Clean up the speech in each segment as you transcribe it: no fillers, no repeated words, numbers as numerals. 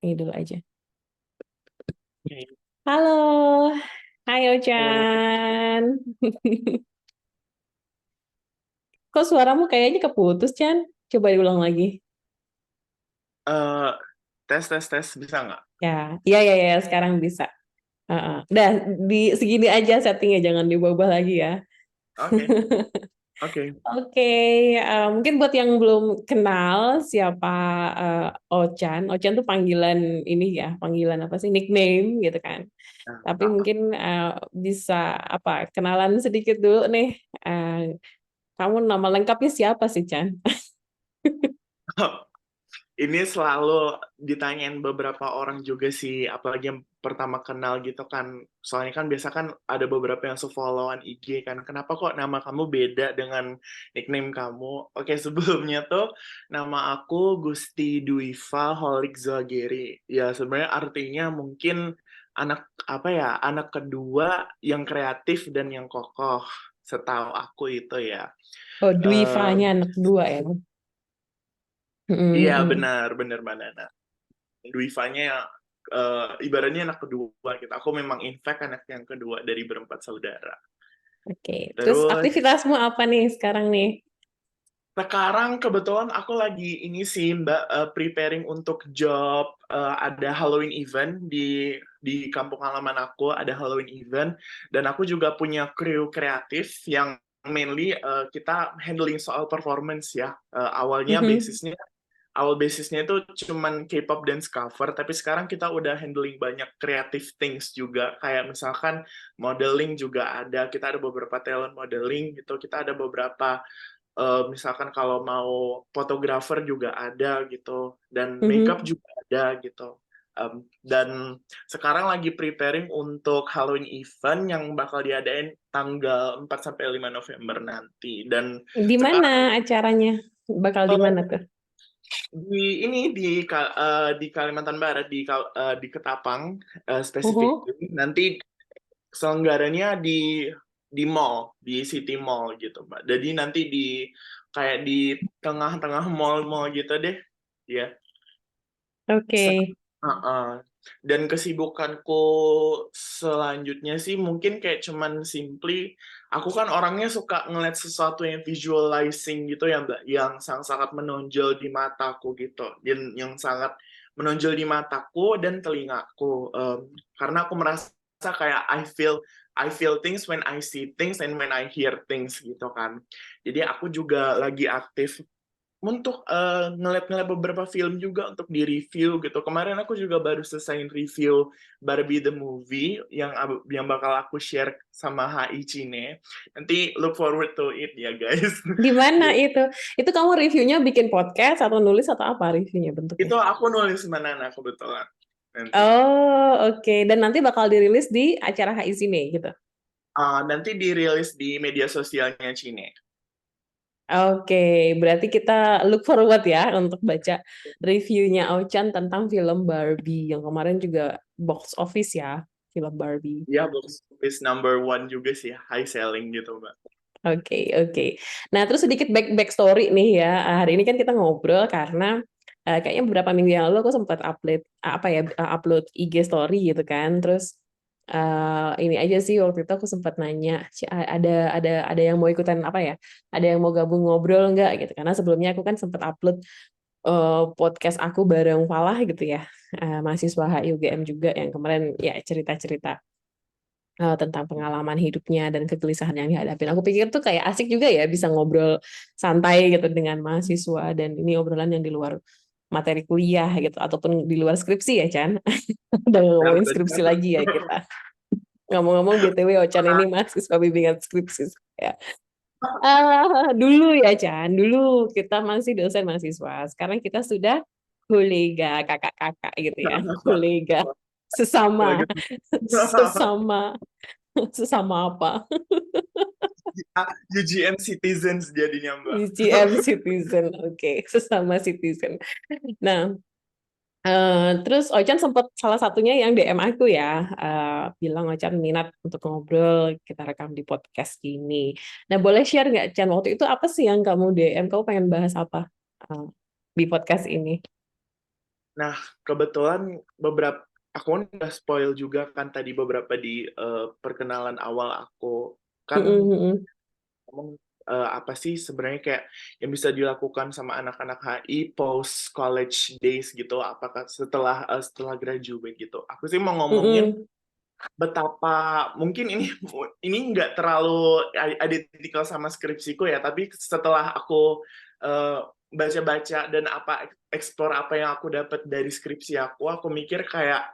Ini dulu aja. Oke. Halo, hai Oh, Ochan. Kok suaramu kayaknya keputus, Chan? Coba diulang lagi. eh, tes bisa nggak? Ya, iya, iya, iya, sekarang bisa. Heeh. Udah, di segini aja settingnya, jangan diubah lagi ya. Oke, oke. Oke, mungkin buat yang belum kenal siapa Ochan. Ochan tuh panggilan ini ya, panggilan apa sih, nickname gitu kan. Nah, Tapi mungkin bisa apa kenalan sedikit dulu nih. Eh, Kamu nama lengkapnya siapa sih, Chan? ini selalu ditanyain beberapa orang juga sih, apalagi yang pertama kenal gitu kan. Soalnya kan biasa kan ada beberapa yang followan IG kan. Kenapa kok nama kamu beda dengan nickname kamu? Oke, sebelumnya tuh nama aku Gusti Dwiva Holik Zwageri. Ya sebenarnya artinya mungkin anak apa ya? Anak kedua yang kreatif dan yang kokoh. Setahu aku itu ya. Oh, Eh, Dwi-nya anak dua ya. iya Mm-mm. benar Banana. Dwifanya ibaratnya anak kedua gitu. Aku memang in fact anak yang kedua dari berempat saudara. Oke, terus Terus aktivitasmu apa nih sekarang nih? sekarang kebetulan aku lagi ini sih Mbak preparing untuk job. Ada Halloween event di kampung halaman aku, ada Halloween event dan aku juga punya kru kreatif yang mainly kita handling soal performance ya. Mhm. Awal basisnya itu cuman K-pop dance cover, tapi sekarang kita udah handling banyak creative things juga, kayak misalkan modeling juga ada, kita ada beberapa talent modeling gitu, kita ada beberapa misalkan kalau mau fotografer juga ada gitu, dan makeup Mhm. juga ada gitu. Dan sekarang lagi preparing untuk Halloween event yang bakal diadain tanggal 4 sampai 5 November nanti. Dan Di mana sekarang acaranya? Bakal di mana tuh? di Kalimantan Barat di Ketapang Oh, specifically nanti selenggaranya di mall di City Mall gitu Mbak. Jadi nanti kayak di tengah-tengah mall-mall gitu deh ya. oke. Heeh. Dan kesibukanku selanjutnya sih mungkin kayak cuman simply aku kan orangnya suka ngeliat sesuatu yang visualizing gitu ya Mbak, yang sangat-sangat menonjol di mataku gitu, dan yang sangat menonjol di mataku dan telingaku. Karena aku merasa kayak I feel things when I see things and when I hear things gitu kan. Jadi aku juga lagi aktif untuk ngeliat-ngeliat beberapa film juga untuk di-review gitu. Kemarin aku juga baru selesai review Barbie the Movie yang bakal aku share sama HI Cine. Nanti look forward to it ya guys. Di mana Gitu. itu? Itu kamu reviewnya bikin podcast atau nulis atau apa reviewnya bentuknya? Itu aku nulis sama Nana kebetulan nanti. Oh, oke. Dan nanti bakal dirilis di acara HI Sini gitu. Nanti dirilis di media sosialnya Cine. Oke, berarti kita look forward ya untuk baca reviewnya Auchan tentang film Barbie yang kemarin juga box office ya, film Barbie. Ya, box office number one juga sih, high selling gitu, Mbak. Oke, oke. Nah, terus sedikit back story nih ya. Hari ini kan kita ngobrol karena kayaknya beberapa minggu yang lalu aku sempat upload apa ya upload IG story gitu kan. Terus ini aja sih waktu itu aku sempat nanya, ada yang mau ikutan apa ya? Ada yang mau gabung ngobrol nggak gitu? Karena sebelumnya aku kan sempat upload podcast aku bareng Falah gitu ya, mahasiswa HI UGM juga yang kemarin ya cerita-cerita tentang pengalaman hidupnya dan kegelisahan yang dihadapin. Aku pikir tuh kayak asik juga ya bisa ngobrol santai gitu dengan mahasiswa dan ini obrolan yang di luar materi kuliah gitu ataupun di luar skripsi ya Chan. Udah nggak Benar, ngomongin skripsi benar. lagi ya kita. Ngomong-ngomong BTW Ochan ini mahasiswa bimbingan skripsi ya. Dulu ya Chan, dulu kita masih dosen mahasiswa. Sekarang kita sudah kolega, kakak-kakak gitu ya. Kolega sesama Kalau gitu. sesama sesama apa? UGM Citizens jadinya, Mbak. UGM Citizen, oke, sesama citizen. Nah, terus Ochan sempat salah satunya yang DM aku ya, bilang Ochan minat untuk ngobrol, kita rekam di podcast ini. Nah, boleh share nggak, Chan, waktu itu apa sih yang kamu DM? Kamu pengen bahas apa di podcast ini? Nah, kebetulan aku kan udah spoil juga kan tadi beberapa di perkenalan awal aku. Kan Mm-mm, ngomong apa sih sebenarnya kayak yang bisa dilakukan sama anak-anak HI post college days gitu, apakah setelah graduate gitu. Aku sih mau ngomongin mm-mm, betapa mungkin ini nggak terlalu identikal sama skripsiku ya, tapi setelah aku eh, baca-baca dan explore apa yang aku dapat dari skripsi aku mikir kayak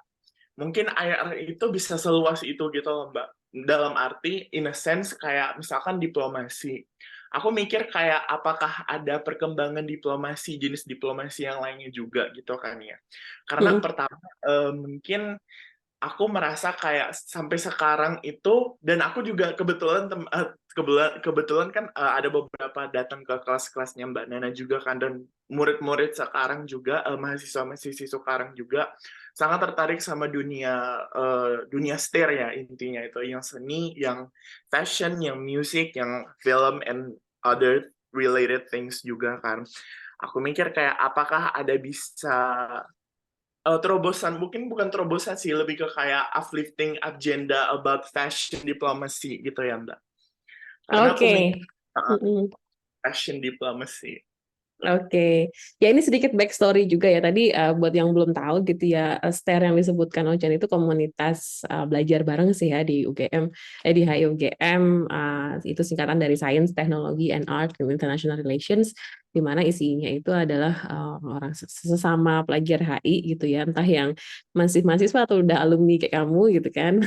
mungkin IR itu bisa seluas itu gitu loh, Mbak. Dalam arti, in a sense, kayak misalkan diplomasi. Aku mikir kayak apakah ada perkembangan diplomasi, jenis diplomasi yang lainnya juga gitu kan ya. Karena mm-mm. pertama, mungkin aku merasa kayak sampai sekarang itu, dan aku juga kebetulan kan ada beberapa datang ke kelas-kelasnya Mbak Nana juga kan, dan murid-murid sekarang juga, mahasiswa-mahasiswi sekarang juga sangat tertarik sama dunia STER ya, intinya itu yang seni, yang fashion, yang music, yang film, and other related things juga kan. Aku mikir kayak apakah ada bisa terobosan, mungkin bukan terobosan sih, lebih ke kayak uplifting agenda about fashion diplomacy gitu ya Mbak. Karena aku Oke. mikir fashion diplomacy. Oke, ya ini sedikit backstory juga ya. Tadi buat yang belum tahu gitu ya, STER yang disebutkan Ocean itu komunitas belajar bareng sih ya di UGM, di HI UGM, itu singkatan dari Science, Technology, and Art and International Relations, di mana isinya itu adalah orang sesama pelajar HI gitu ya, entah yang masih mahasiswa atau udah alumni kayak kamu gitu kan.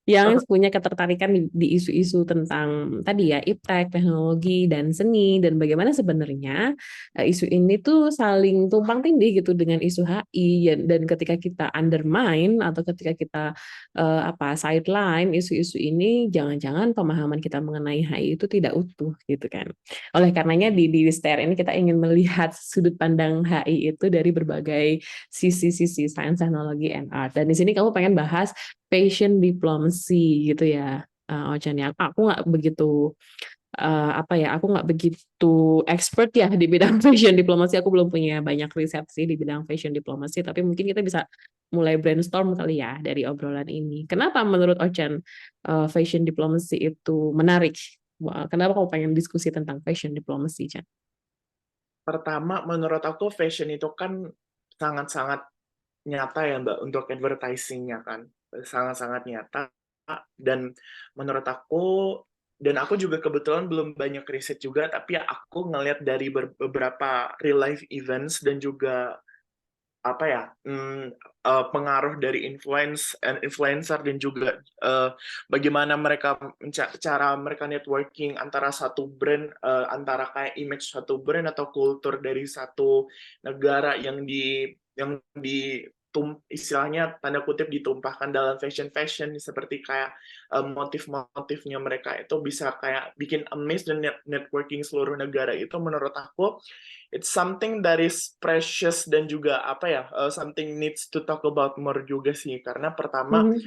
Yang punya ketertarikan di isu-isu tentang tadi ya iptek, teknologi dan seni dan bagaimana sebenarnya isu ini tuh saling tumpang tindih gitu dengan isu HI dan ketika kita undermine atau ketika kita sideline isu-isu ini jangan-jangan pemahaman kita mengenai HI itu tidak utuh gitu kan. Oleh karenanya di STER ini kita ingin melihat sudut pandang HI itu dari berbagai sisi-sisi sains, teknologi, and art. Dan di sini kamu pengen bahas fashion diplomacy gitu ya, Ocean ya. Aku nggak begitu aku nggak begitu expert ya di bidang fashion diplomasi. Aku belum punya banyak riset sih di bidang fashion diplomasi. Tapi mungkin kita bisa mulai brainstorm kali ya dari obrolan ini. Kenapa menurut Ocean fashion diplomacy itu menarik? Kenapa kamu pengen diskusi tentang fashion diplomacy, Chan? Pertama, menurut aku fashion itu kan sangat-sangat nyata ya Mbak untuk advertising-nya kan. Sangat-sangat nyata. Dan menurut aku juga kebetulan belum banyak riset juga, tapi aku ngelihat dari beberapa real life events dan juga apa ya pengaruh dari influencer dan juga bagaimana cara mereka networking antara satu brand, antara kayak image satu brand atau kultur dari satu negara yang istilahnya tanda kutip ditumpahkan dalam fashion seperti kayak motif-motifnya mereka itu bisa kayak bikin amaze dan networking seluruh negara itu menurut aku it's something that is precious dan juga apa ya something needs to talk about more juga sih karena pertama Mhm.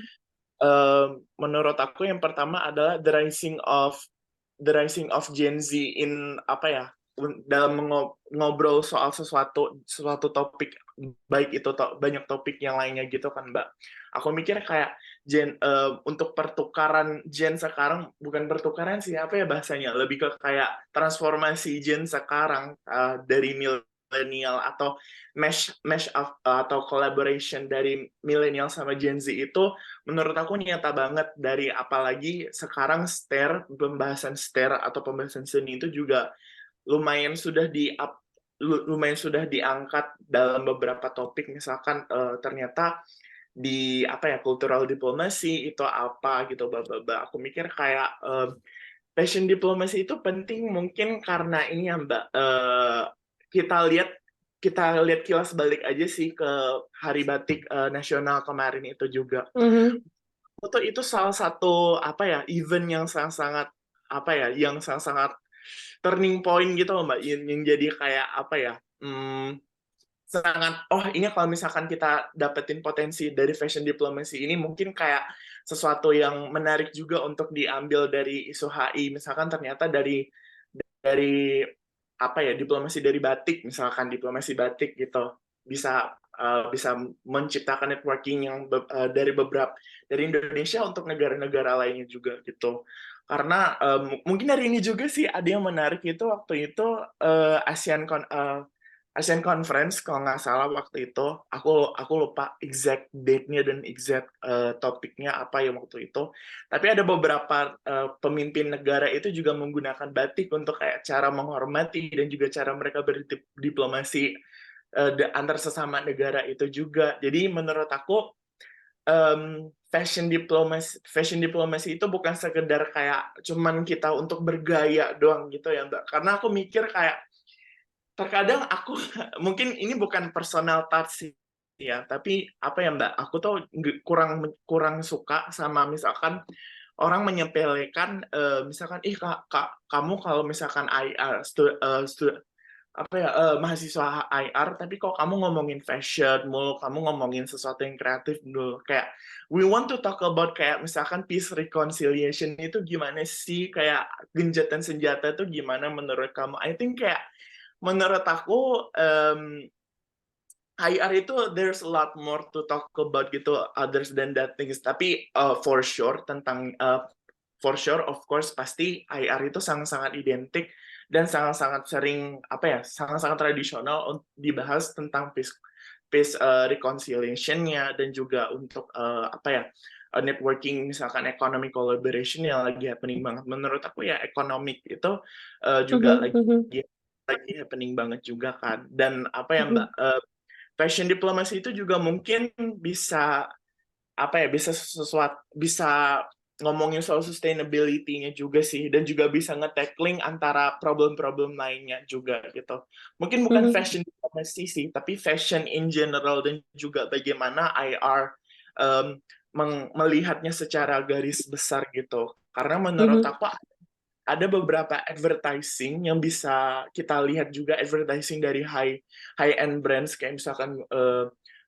menurut aku yang pertama adalah the rising of Gen Z in apa ya dalam ngobrol soal suatu topik baik itu banyak topik yang lainnya gitu kan Mbak. Aku mikir kayak untuk pertukaran gen sekarang bukan pertukaran sih apa ya bahasanya lebih ke kayak transformasi gen sekarang dari milenial atau mesh atau collaboration dari milenial sama Gen Z itu menurut aku nyata banget dari apalagi sekarang pembahasan STER atau pembahasan seni itu juga lumayan sudah diangkat dalam beberapa topik misalkan ternyata di apa ya cultural diplomacy itu apa gitu aku mikir kayak fashion diplomasi itu penting mungkin karena ini ya Mbak kita lihat kita lihat kilas balik aja sih ke Hari Batik Nasional kemarin itu juga Mhm. itu salah satu apa ya event yang sangat-sangat apa ya yang sangat-sangat turning point gitu loh Mbak yang jadi kayak apa ya sangat ini kalau misalkan kita dapetin potensi dari fashion diplomacy ini mungkin kayak sesuatu yang menarik juga untuk diambil dari isu HI misalkan ternyata dari apa ya diplomasi dari batik misalkan diplomasi batik gitu bisa bisa menciptakan networking yang dari Indonesia untuk negara-negara lainnya juga gitu. Karena mungkin hari ini juga sih ada yang menarik itu waktu itu ASEAN Conference kalau nggak salah waktu itu, aku lupa exact date-nya dan exact topiknya apa ya waktu itu. Tapi ada beberapa pemimpin negara itu juga menggunakan batik untuk kayak cara menghormati dan juga cara mereka berdiplomasi antar sesama negara itu juga. Jadi menurut aku fashion diplomasi itu bukan sekedar kayak cuman kita untuk bergaya doang gitu ya Mbak. Karena aku mikir kayak terkadang aku mungkin ini bukan personal touch sih ya, tapi apa ya Mbak, aku tuh kurang suka sama misalkan orang menyepelekan misalkan kamu kalau misalkan IR apa ya mahasiswa IR tapi kok kamu ngomongin fashion mulu, kamu ngomongin sesuatu yang kreatif dulu, kayak we want to talk about kayak misalkan peace reconciliation itu gimana sih, kayak genjatan senjata itu gimana menurut kamu. I think kayak menurut aku IR itu there's a lot more to talk about gitu others than that things, tapi for sure of course pasti IR itu sangat-sangat identik dan sangat-sangat sering apa ya, sangat-sangat tradisional untuk dibahas tentang peace reconciliation-nya dan juga untuk apa ya, networking misalkan economic collaboration yang lagi happening banget. Menurut aku ya economic itu juga Mhm, mhm, lagi happening banget juga kan. Dan apa ya Mbak, mhm, fashion diplomasi itu juga mungkin bisa apa ya, bisa ngomongin soal sustainability-nya juga sih, dan juga bisa nge-tackling antara problem-problem lainnya juga gitu. Mungkin bukan mhm, fashion diplomasi sih, tapi fashion in general dan juga bagaimana IR um, melihatnya secara garis besar gitu. Karena menurut mhm, aku ada beberapa advertising yang bisa kita lihat juga, advertising dari high end brands kayak misalkan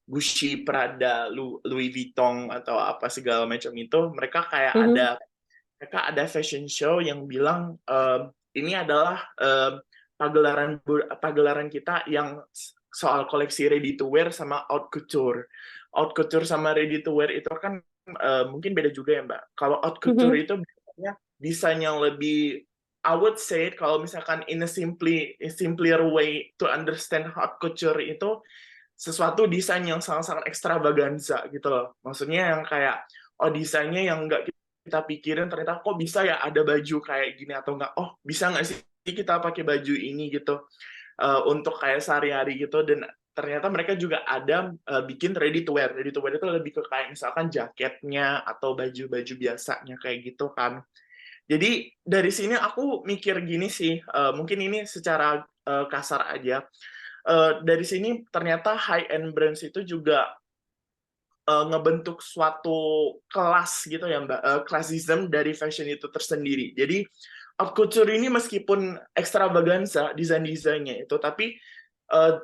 Gucci, Prada, Louis Vuitton atau apa segala macam itu, mhm, mereka ada fashion show yang bilang ini adalah pagelaran kita yang soal koleksi ready to wear sama haute couture. Haute couture sama ready to wear itu kan mungkin beda juga ya Mbak. Kalau haute couture mhm, itu biasanya desain yang lebih, I would say kalau misalkan in a simpler way to understand haute couture itu sesuatu desain yang sangat-sangat ekstravaganza gitu loh. Maksudnya yang kayak oh desainnya yang nggak kita pikirin ternyata kok bisa ya ada baju kayak gini, atau nggak oh bisa nggak sih kita pakai baju ini gitu untuk kayak sehari-hari gitu. Dan ternyata mereka juga ada bikin ready to wear. Ready to wear itu lebih ke kayak misalkan jaketnya atau baju-baju biasanya kayak gitu kan. Jadi dari sini aku mikir gini sih, mungkin ini secara kasar aja. Dari sini ternyata high end brands itu juga ngebentuk suatu kelas gitu ya Mbak, classism dari fashion itu tersendiri. Jadi haute couture ini meskipun ekstravaganza desain-desainnya itu, tapi uh,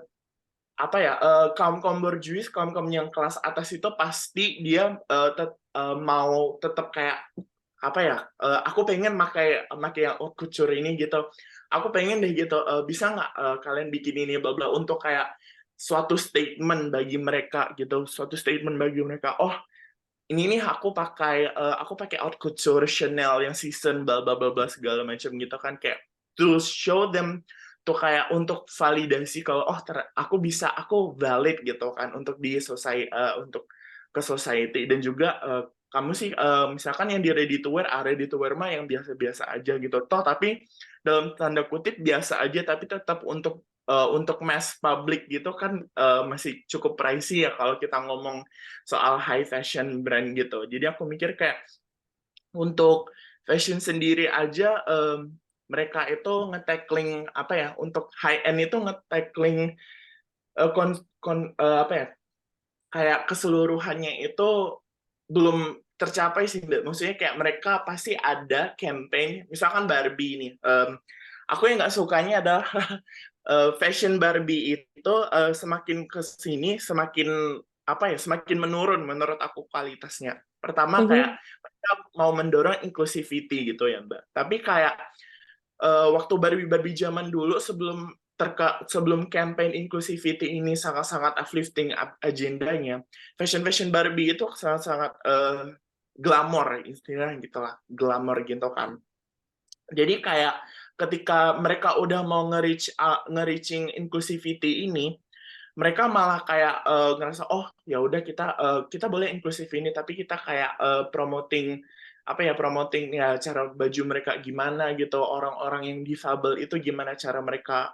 apa ya, kaum kaum borjuis, kaum kaum yang kelas atas itu pasti dia mau tetap kayak apa ya, aku pengen pakai yang haute couture ini gitu, aku pengen deh gitu, bisa nggak kalian bikin ini bla bla, untuk kayak suatu statement bagi mereka gitu, suatu statement bagi mereka, oh ini nih aku pakai haute couture Chanel yang season bla bla bla bla segala macam gitu kan, kayak to show them, tuh kayak untuk validasi kalau oh aku valid gitu kan untuk untuk ke society. Dan juga kamu sih misalkan yang di ready to wear, ready to wear mah yang biasa-biasa aja gitu toh, tapi dalam tanda kutip biasa aja tapi tetap untuk mass public gitu kan, masih cukup pricey ya kalau kita ngomong soal high fashion brand gitu. Jadi aku mikir kayak untuk fashion sendiri aja mereka itu nge-tackling apa ya, untuk high end itu nge-tackling apa ya, kayak keseluruhannya itu belum tercapai sih Mbak. Maksudnya kayak mereka pasti ada campaign, misalkan Barbie ini. Aku yang nggak sukanya adalah fashion Barbie itu semakin ke sini semakin apa ya, semakin menurun menurut aku kualitasnya. Pertama kayak mhm, mereka mau mendorong inclusivity gitu ya Mbak. Tapi kayak waktu Barbie Barbie zaman dulu sebelum sebelum campaign inclusivity ini sangat-sangat uplifting agendanya, fashion Barbie itu sangat-sangat glamor istilahnya gitulah, glamor gitu kan. Jadi kayak ketika mereka udah mau nge-reaching inclusivity ini, mereka malah kayak ngerasa oh ya udah kita boleh inklusif ini tapi kita kayak promoting promoting ya cara baju mereka gimana gitu, orang-orang yang difabel itu gimana cara mereka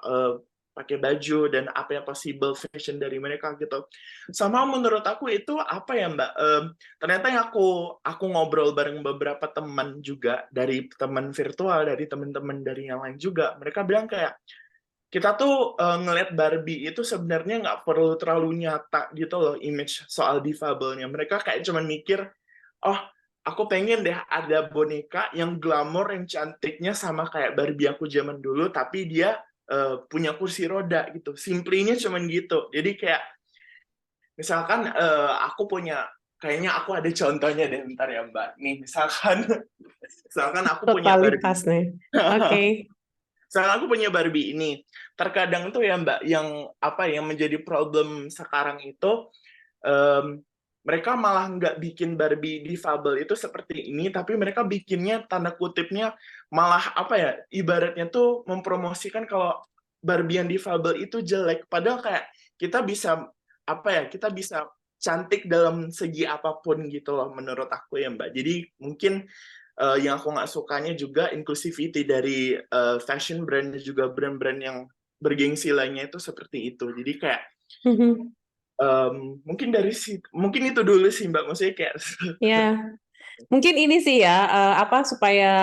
pakai baju dan apa yang possible fashion dari mereka gitu. Sama menurut aku itu apa ya Mbak, ternyata yang aku ngobrol bareng beberapa teman juga, dari teman virtual, dari teman-teman dari yang lain juga, mereka bilang kayak kita tuh ngelihat Barbie itu sebenarnya nggak perlu terlalu nyata gitu loh image soal difabelnya. Mereka kayak cuman mikir, oh aku pengen deh ada boneka yang glamor, yang cantiknya sama kayak Barbie aku zaman dulu, tapi dia punya kursi roda gitu. Simplinya cuman gitu. Jadi kayak misalkan kayaknya aku ada contohnya deh bentar ya Mbak. Nih misalkan aku punya Barbie. Totalitas nih. Oke. Soalnya aku punya Barbie ini. Terkadang tuh ya Mbak, yang menjadi problem sekarang itu, em, mereka malah nggak bikin Barbie difabel itu seperti ini, tapi mereka bikinnya tanda kutipnya malah ibaratnya tuh mempromosikan kalau Barbie yang difabel itu jelek. Padahal kayak kita bisa kita bisa cantik dalam segi apapun gitu loh menurut aku ya Mbak. Jadi mungkin yang aku nggak sukanya juga inclusivity dari fashion brand dan juga brand-brand yang bergengsi lainnya itu seperti itu. Jadi kayak mungkin itu dulu sih Mbak, maksudnya kayak Ya, mungkin ini sih ya, supaya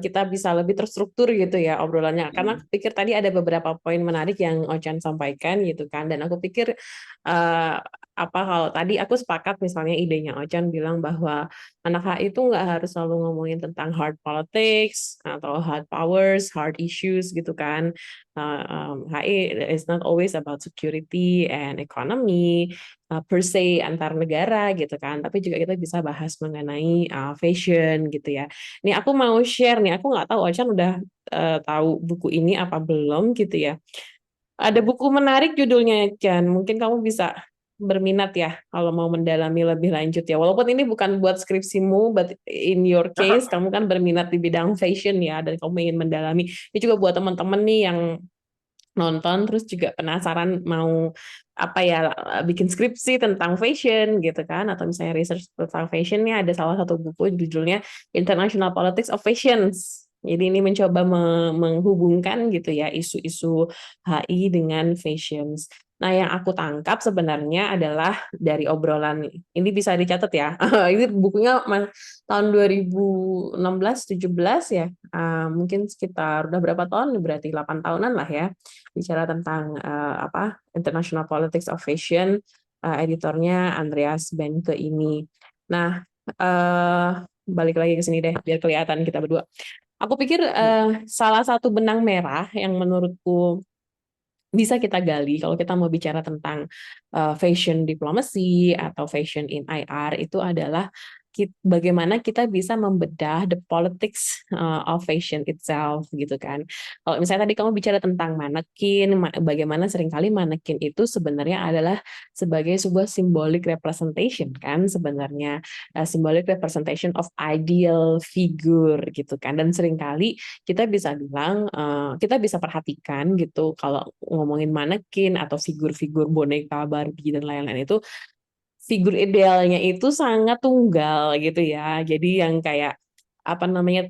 kita bisa lebih terstruktur gitu ya obrolannya. Karena aku pikir tadi ada beberapa poin menarik yang Ocan sampaikan gitu kan. Dan aku pikir kalau tadi aku sepakat misalnya idenya Ocan bilang bahwa anak HI itu nggak harus selalu ngomongin tentang hard politics atau hard powers, hard issues gitu kan. HI is not always about security and economy per se antar negara gitu kan, tapi juga kita bisa bahas mengenai fashion gitu ya. Nih aku mau share nih, aku nggak tahu Ocean udah tahu buku ini apa belum gitu ya. Ada buku menarik judulnya Chan, mungkin kamu bisa berminat ya kalau mau mendalami lebih lanjut ya. Walaupun ini bukan buat skripsimu, but in your case kamu kan berminat di bidang fashion ya dan kamu ingin mendalami. Ini juga buat teman-teman nih yang nonton terus juga penasaran mau bikin skripsi tentang fashion gitu kan, atau misalnya research tentang fashionnya, ada salah satu buku judulnya International Politics of Fashions. Jadi ini mencoba menghubungkan gitu ya isu-isu HI dengan fashions. Nah, yang aku tangkap sebenarnya adalah dari obrolan ini, bisa dicatat ya. Ini bukunya tahun 2016-17 ya. Mungkin sekitar udah berapa tahun? Berarti 8 tahunan lah ya. Bicara tentang International Politics of Fashion, editornya Andreas Benke ini. Nah, balik lagi ke sini deh biar kelihatan kita berdua. Aku pikir salah satu benang merah yang menurutku bisa kita gali kalau kita mau bicara tentang fashion diplomacy atau fashion in IR itu adalah bagaimana kita bisa membedah the politics of fashion itself gitu kan. Kalau misalnya tadi kamu bicara tentang manekin, bagaimana seringkali manekin itu sebenarnya adalah sebagai sebuah symbolic representation kan sebenarnya, symbolic representation of ideal figure gitu kan. Dan seringkali kita bisa bilang, kita bisa perhatikan gitu kalau ngomongin manekin atau figur-figur boneka Barbie dan lain-lain itu, figur idealnya itu sangat tunggal gitu ya. Jadi yang kayak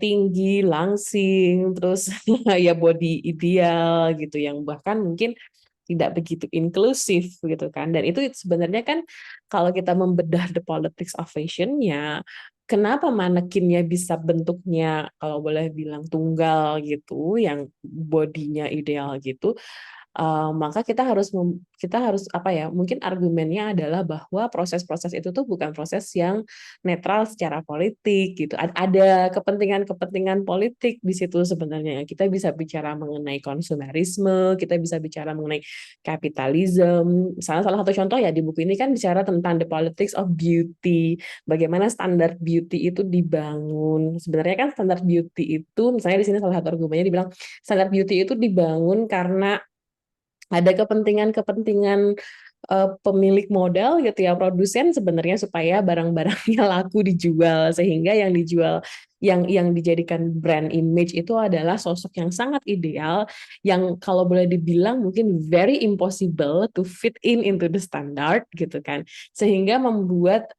tinggi, langsing, terus ya body ideal gitu yang bahkan mungkin tidak begitu inklusif gitu kan. Dan itu sebenarnya kan kalau kita membedah the politics of fashion-nya, kenapa manekinnya bisa bentuknya kalau boleh bilang tunggal gitu, yang bodinya ideal gitu, maka kita harus mungkin argumennya adalah bahwa proses-proses itu tuh bukan proses yang netral secara politik gitu. Ada kepentingan-kepentingan politik di situ sebenarnya. Kita bisa bicara mengenai konsumerisme, kita bisa bicara mengenai kapitalisme. Misalnya salah satu contoh ya di buku ini kan bicara tentang the politics of beauty, bagaimana standar beauty itu dibangun. Sebenarnya kan standar beauty itu, misalnya di sini salah satu argumennya dibilang standar beauty itu dibangun karena ada kepentingan-kepentingan pemilik modal gitu ya, produsen sebenarnya supaya barang-barangnya laku dijual, sehingga yang dijual yang dijadikan brand image itu adalah sosok yang sangat ideal, yang kalau boleh dibilang mungkin very impossible to fit into the standard gitu kan, sehingga membuat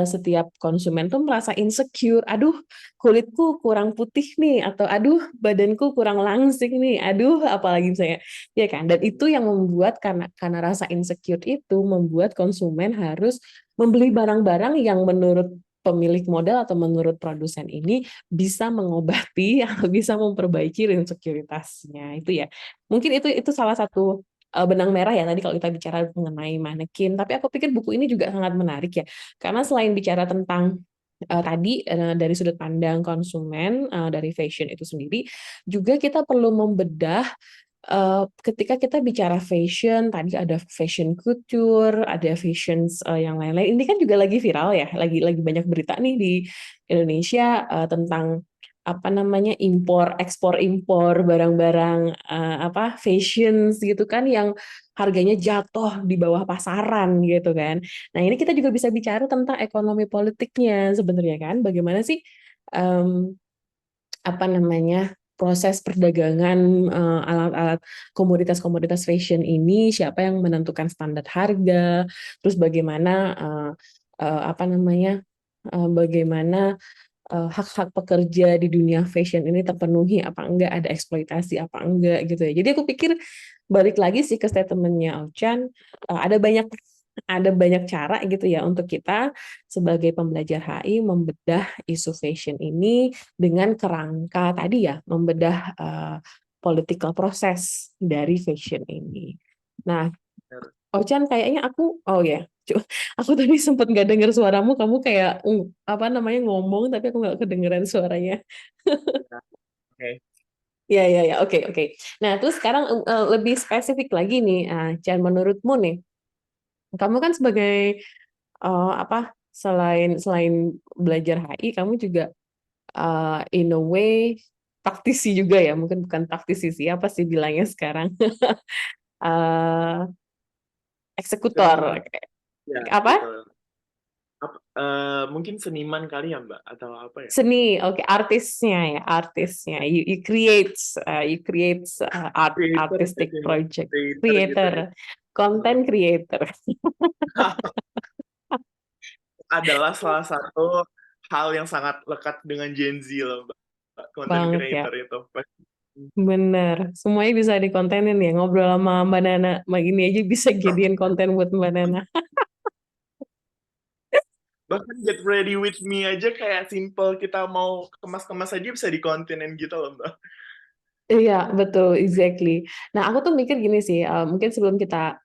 setiap konsumen tuh merasa insecure, aduh kulitku kurang putih nih, atau aduh badanku kurang langsing nih, aduh apalagi misalnya. Ya kan, dan itu yang membuat karena rasa insecure itu membuat konsumen harus membeli barang-barang yang menurut pemilik modal atau menurut produsen ini bisa mengobati atau bisa memperbaiki insekuritasnya itu ya. Mungkin itu salah satu benang merah ya tadi kalau kita bicara mengenai manekin. Tapi aku pikir buku ini juga sangat menarik ya, karena selain bicara tentang tadi dari sudut pandang konsumen dari fashion itu sendiri, juga kita perlu membedah ketika kita bicara fashion, tadi ada fashion couture, ada fashions yang lain-lain. Ini kan juga lagi viral ya, lagi banyak berita nih di Indonesia tentang apa namanya ekspor impor barang-barang apa fashions gitu kan yang harganya jatuh di bawah pasaran gitu kan. Nah ini kita juga bisa bicara tentang ekonomi politiknya sebenarnya kan, bagaimana sih em, apa namanya proses perdagangan alat-alat komoditas-komoditas fashion ini, siapa yang menentukan standar harga, terus bagaimana apa namanya bagaimana hak-hak pekerja di dunia fashion ini terpenuhi apa enggak, ada eksploitasi apa enggak gitu ya. Jadi aku pikir balik lagi sih ke statementnya Ochan, ada banyak cara gitu ya untuk kita sebagai pembelajar HI membedah isu fashion ini dengan kerangka tadi ya, membedah political proses dari fashion ini. Nah, Ochan kayaknya oh ya, aku tadi sempat nggak dengar suaramu, kamu kayak apa namanya ngomong tapi aku nggak kedengeran suaranya. Oke. Ya, ya, ya, oke, oke. Nah, terus sekarang lebih spesifik lagi nih, Chan, menurutmu nih, kamu kan sebagai apa selain selain belajar HI, kamu juga in a way praktisi juga ya, mungkin bukan praktisi sih, apa sih bilangnya sekarang, Eh, eksekutor, Seniman. Ya, apa? betul. Mungkin seniman kali ya, Mbak, atau apa ya? Seni, oke, artisnya ya, artisnya. You create Creator, artistic project, creator gitu ya. creator, content creator. Adalah salah satu hal yang sangat lekat dengan Gen Z loh, Mbak. Content Banget ya, creator itu. bener. Semuanya bisa dikontenin ya, ngobrol sama Mbak Nana, Mbak ini aja bisa jadiin konten buat Mbak Nana. Bahkan Get Ready With Me aja kayak simple, kita mau kemas-kemas aja bisa dikontenin gitu loh, Mbak. Iya, betul, exactly. Nah, aku tuh mikir gini sih, mungkin sebelum kita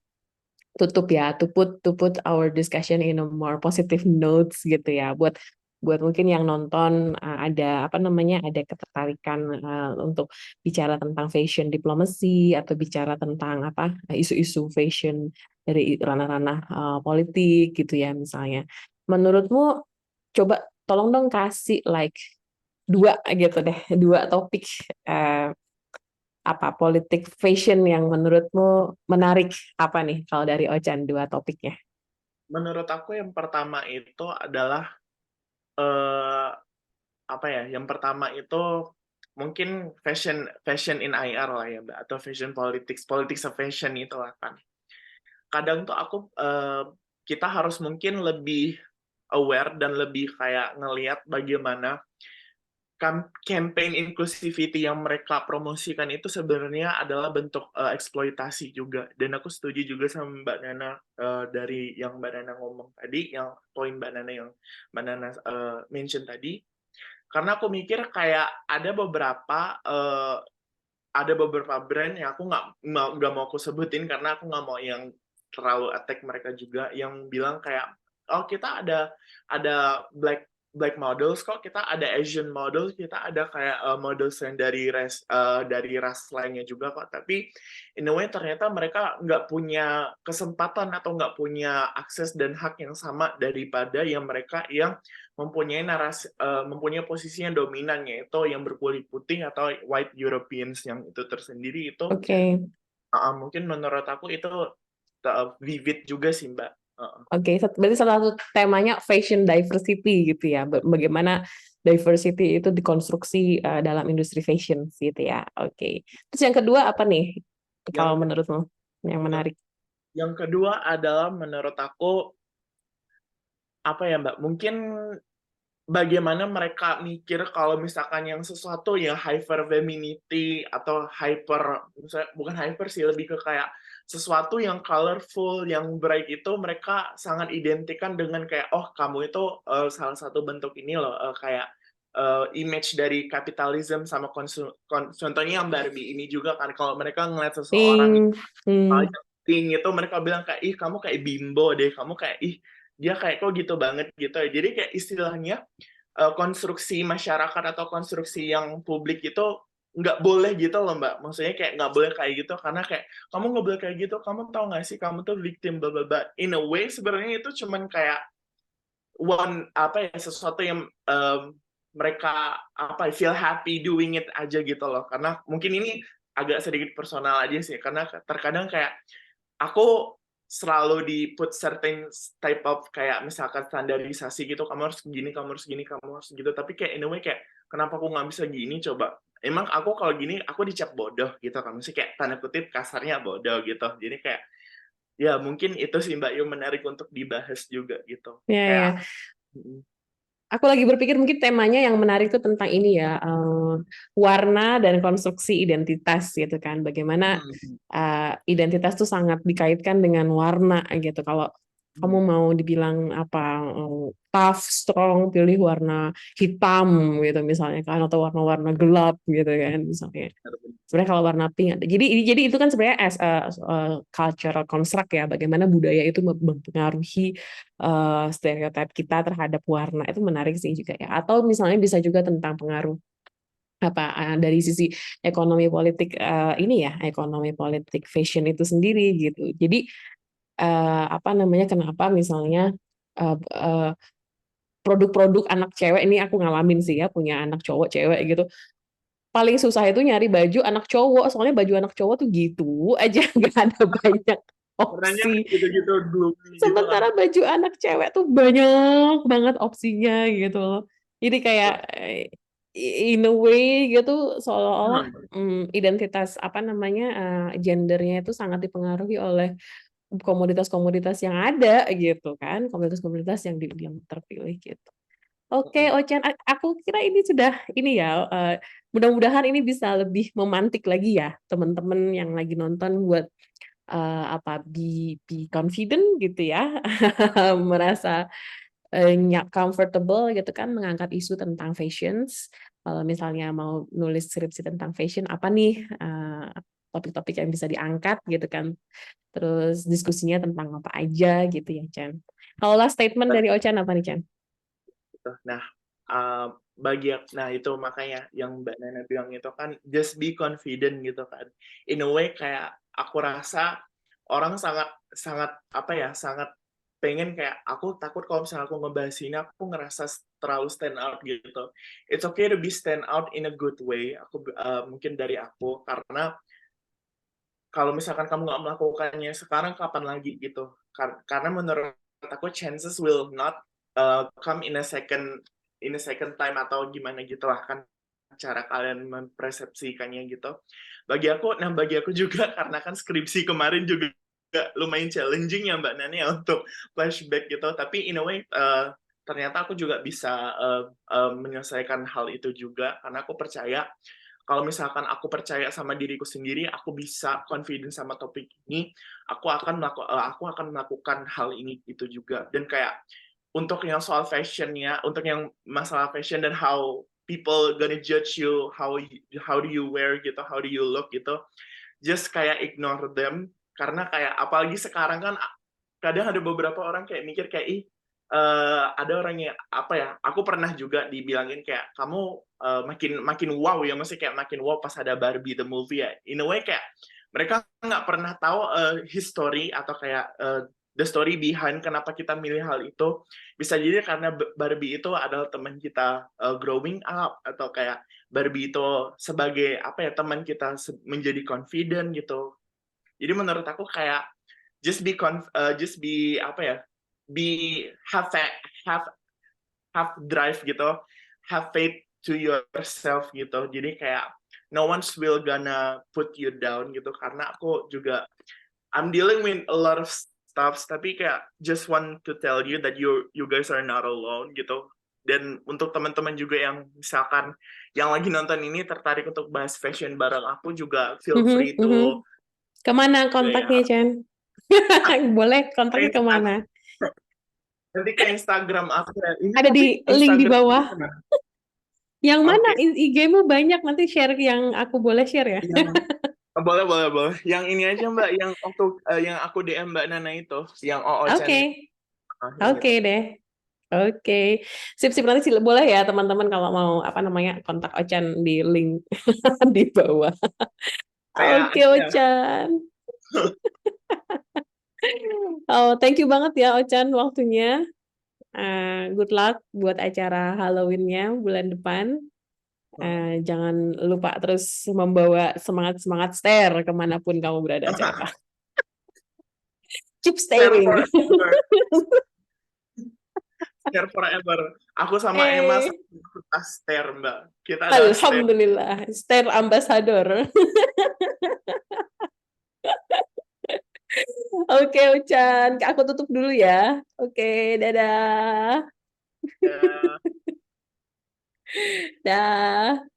tutup ya, to put our discussion in a more positive notes gitu ya, buat buat mungkin yang nonton ada apa namanya, ada ketertarikan untuk bicara tentang fashion diplomacy atau bicara tentang apa isu-isu fashion dari ranah-ranah politik gitu ya misalnya. Menurutmu, coba tolong dong kasih like dua gitu deh, dua topik eh, apa politik fashion yang menurutmu menarik, apa nih kalau dari Ocan dua topiknya? Menurut aku yang pertama itu adalah eh, apa ya? Yang pertama itu mungkin fashion fashion in IR lah ya, Mbak, atau fashion politics, politics of fashion itu lah kan. Kadang tuh kita harus mungkin lebih aware dan lebih kayak ngelihat bagaimana campaign inclusivity yang mereka promosikan itu sebenarnya adalah bentuk eksploitasi juga. Dan aku setuju juga sama Mbak Nana dari yang Mbak Nana ngomong tadi, yang poin Mbak Nana yang Mbak Nana mention tadi. Karena aku mikir kayak ada beberapa brand yang aku nggak mau aku sebutin karena aku nggak mau yang terlalu attack mereka juga, yang bilang kayak, oh kita ada black models kok, kita ada Asian models, kita ada kayak models yang dari ras lainnya juga kok, tapi in a way ternyata mereka nggak punya kesempatan atau nggak punya akses dan hak yang sama daripada yang mereka yang mempunyai posisi yang dominan, yaitu yang berkulit putih atau white Europeans, yang itu tersendiri itu Oke. Mungkin menurut aku itu vivid juga sih Mbak. Oke, berarti salah satu temanya fashion diversity gitu ya. Bagaimana diversity itu dikonstruksi dalam industri fashion gitu ya. Oke. Terus yang kedua apa nih? Kalau Yang menurutmu yang yang menarik? yang kedua adalah menurut aku apa ya Mbak? Mungkin bagaimana mereka mikir kalau misalkan yang sesuatu yang hyper femininity atau hyper, misalnya bukan hyper sih, lebih ke kayak sesuatu yang colorful, yang bright itu mereka sangat identikan dengan kayak oh kamu itu salah satu bentuk ini loh kayak image dari kapitalisme sama contohnya yang Barbie ini juga kan kalau mereka ngeliat seseorang Pink. Hmm. pink itu mereka bilang kayak ih kamu kayak bimbo deh, kamu kayak ih dia kayak kok gitu banget gitu ya. Jadi kayak istilahnya konstruksi masyarakat atau konstruksi yang publik itu nggak boleh gitu loh Mbak. Maksudnya kayak nggak boleh kayak gitu karena kayak kamu nggak boleh kayak gitu. Kamu tahu nggak sih kamu tuh victim bla bla bla. In a way sebenarnya itu cuman kayak apa ya sesuatu yang mereka apa feel happy doing it aja gitu loh. Karena mungkin ini agak sedikit personal aja sih karena terkadang kayak aku selalu di put certain type of kayak misalkan standarisasi gitu kamu harus gini kamu harus gini kamu harus gitu tapi kayak in a way kayak kenapa aku nggak bisa gini coba emang aku kalau gini aku dicap bodoh gitu kan mesti kayak tanda kutip kasarnya bodoh gitu jadi kayak ya mungkin itu sih Mbak Yu menarik untuk dibahas juga gitu Ya, kayak ya. Aku lagi berpikir mungkin temanya yang menarik itu tentang ini ya, warna dan konstruksi identitas gitu kan. Bagaimana identitas tuh sangat dikaitkan dengan warna gitu. Kalau kamu mau dibilang apa, tough, strong, pilih warna hitam gitu misalnya kan, atau warna-warna gelap gitu kan misalnya. Sebenarnya kalau warna pink ada. Jadi itu kan sebenarnya as a cultural construct ya, bagaimana budaya itu mempengaruhi stereotip kita terhadap warna itu menarik sih juga ya. Atau misalnya bisa juga tentang pengaruh apa dari sisi ekonomi politik ini ya, ekonomi politik fashion itu sendiri gitu. Jadi apa namanya kenapa misalnya uh, uh, produk-produk anak cewek ini aku ngalamin sih ya punya anak cowok cewek gitu paling susah itu nyari baju anak cowok soalnya baju anak cowok tuh gitu aja nggak ada banyak warnanya opsi gitu-gitu gloomy gitu kan sementara baju anak cewek tuh banyak banget opsinya gitu loh jadi kayak in a way gitu seolah-olah identitas apa namanya gendernya itu sangat dipengaruhi oleh komoditas-komoditas yang ada gitu kan komoditas-komoditas yang terpilih gitu. Oke, Ocean, aku kira ini sudah ini ya. Mudah-mudahan ini bisa lebih memantik lagi ya teman-teman yang lagi nonton buat apa be confident gitu ya, merasa comfortable gitu kan mengangkat isu tentang fashions. Kalau misalnya mau nulis skripsi tentang fashion, apa nih topik-topik yang bisa diangkat gitu kan. Terus diskusinya tentang apa aja gitu ya, Chan. Kalau last statement dari Ocean apa nih, Chan? gitu. Nah, nah itu makanya yang Mbak Nana bilang itu kan just be confident gitu kan. In a way kayak aku rasa orang sangat sangat apa ya sangat pengen kayak aku takut kalau misalnya aku ngebahas ini aku ngerasa terlalu stand out gitu. It's okay to be stand out in a good way. Aku mungkin dari aku karena kalau misalkan kamu nggak melakukannya sekarang kapan lagi gitu. Karena menurut aku chances will not come in a second time atau gimana gitu lah kan cara kalian mempersepsikannya gitu. Bagi aku juga karena kan skripsi kemarin juga lumayan challenging ya Mbak Nani ya untuk flashback gitu. Tapi in a way ternyata aku juga bisa menyelesaikan hal itu juga karena aku percaya kalau misalkan aku percaya sama diriku sendiri, aku bisa confident sama topik ini, aku akan melakukan hal ini itu juga. Dan kayak untuk yang soal fashionnya, untuk yang masalah fashion dan how people gonna judge you, how do you wear gitu, how do you look gitu, just kayak ignore them karena kayak apalagi sekarang kan kadang ada beberapa orang kayak mikir kayak ih ada orang yang apa ya aku pernah juga dibilangin kayak kamu makin makin wow ya masih kayak makin wow pas ada Barbie the movie ya in a way kayak mereka nggak pernah tahu history atau kayak the story behind kenapa kita milih hal itu bisa jadi karena Barbie itu adalah teman kita growing up atau kayak Barbie itu sebagai apa ya teman kita menjadi confident gitu Jadi menurut aku kayak just be apa ya, be have have drive gitu, have faith to yourself gitu. Jadi kayak no one's will gonna put you down gitu, karena aku juga I'm dealing with a lot of stuff, tapi kayak just want to tell you that you guys are not alone gitu. Dan untuk teman-teman juga yang misalkan yang lagi nonton ini tertarik untuk bahas fashion bareng aku juga feel Mhm, free mhm. to Kemana ya kontaknya, Chan? Boleh kontaknya kemana? nanti ke Instagram aku ya. Ini Ada tapi di link di Instagram bawah. Yang mana? oke, IG-mu banyak, nanti share yang aku boleh share ya? yang boleh boleh boleh. Yang ini aja Mbak, yang waktu yang aku DM Mbak Nana itu, yang Chan Oke, itu. Yang oke itu. deh. Oke, sip-sip nanti boleh ya teman-teman kalau mau apa namanya kontak Ochan di link di bawah. Kayak Oke, ya. Ochan. Oh, thank you banget ya Ochan waktunya. Good luck buat acara Halloween-nya bulan depan. Jangan lupa terus membawa semangat-semangat stare kemanapun kamu berada, Chan. Keep Share staring. forever. Share forever. Aku sama Emma Eh, sama Stare, Mbak. Kita adalah Stare. Alhamdulillah, stare ambassador. Oke, Ucan. Aku tutup dulu ya. Oke, dadah. Ya. Dah.